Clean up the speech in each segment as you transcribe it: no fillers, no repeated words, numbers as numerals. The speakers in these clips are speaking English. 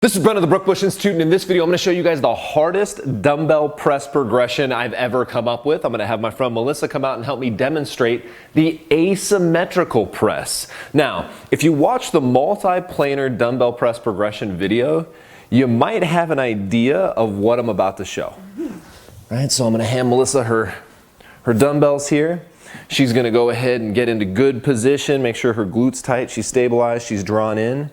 This is Brent of the Brookbush Institute, and in this video I'm going to show you guys the hardest dumbbell press progression I've ever come up with. I'm going to have my friend Melissa come out and help me demonstrate the asymmetrical press. Now, if you watch the multi-planar dumbbell press progression video, you might have an idea of what I'm about to show. Right, so I'm going to hand Melissa her dumbbells here. She's going to go ahead and get into good position, make sure her glutes tight, she's stabilized, she's drawn in.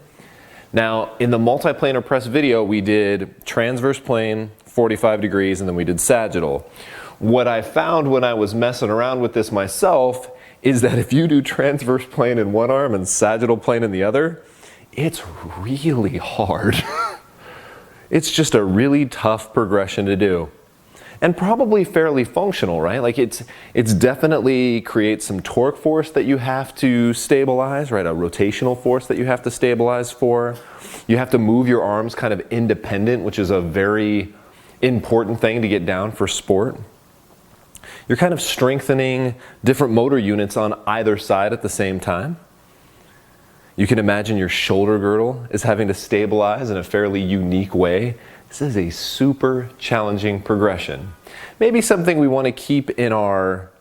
Now, in the multi-planar press video, we did transverse plane, 45 degrees, and then we did sagittal. What I found when I was messing around with this myself is that if you do transverse plane in one arm and sagittal plane in the other, it's really hard. It's just a really tough progression to do. And probably fairly functional, right? Like it's definitely creates some torque force that you have to stabilize, right? A rotational force that you have to stabilize for. You have to move your arms kind of independent, which is a very important thing to get down for sport. You're kind of strengthening different motor units on either side at the same time. You can imagine your shoulder girdle is having to stabilize in a fairly unique way. This is a super challenging progression. Maybe something we want to keep in our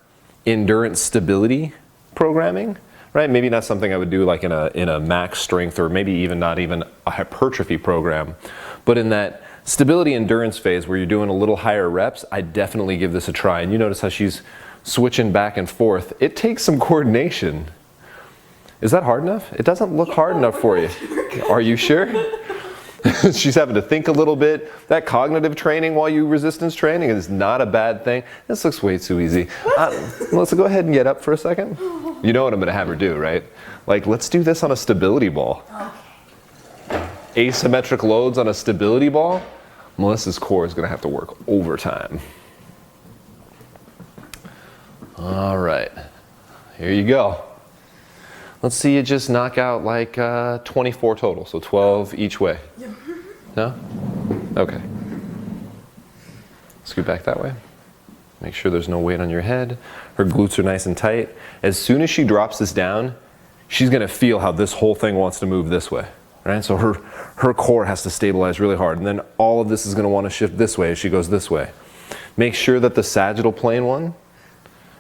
endurance stability programming, right? Maybe not something I would do like in a max strength, or maybe even not even a hypertrophy program. But in that stability endurance phase where you're doing a little higher reps, I definitely give this a try. And you notice how she's switching back and forth. It takes some coordination. Is that hard enough? It doesn't look hard enough for you. Are you sure? She's having to think a little bit. That cognitive training while you resistance training is not a bad thing. This looks way too easy. Melissa, go ahead and get up for a second. You know what I'm going to have her do, right? Like, let's do this on a stability ball. Asymmetric loads on a stability ball. Melissa's core is going to have to work overtime. All right, here you go. Let's see you just knock out like 24 total, so 12 each way. No? Okay. Scoot back that way. Make sure there's no weight on your head. Her glutes are nice and tight. As soon as she drops this down, she's gonna feel how this whole thing wants to move this way, right? So her core has to stabilize really hard, and then all of this is gonna wanna shift this way as she goes this way. Make sure that the sagittal plane one,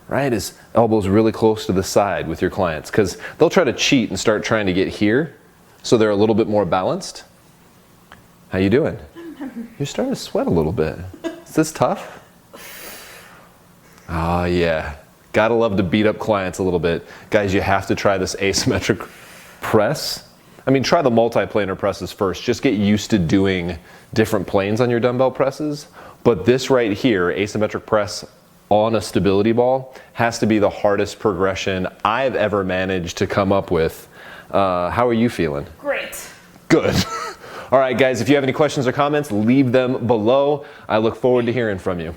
right, is elbows really close to the side with your clients, because they'll try to cheat and start trying to get here so they're a little bit more balanced. How you doing? You're starting to sweat a little bit. Is this tough? Oh yeah, gotta love to beat up clients a little bit. Guys, you have to try this asymmetric press. I mean, try the multi-planar presses first. Just get used to doing different planes on your dumbbell presses. But this right here, asymmetric press on a stability ball, has to be the hardest progression I've ever managed to come up with. How are you feeling? Great. Good. All right, guys, if you have any questions or comments, leave them below. I look forward to hearing from you.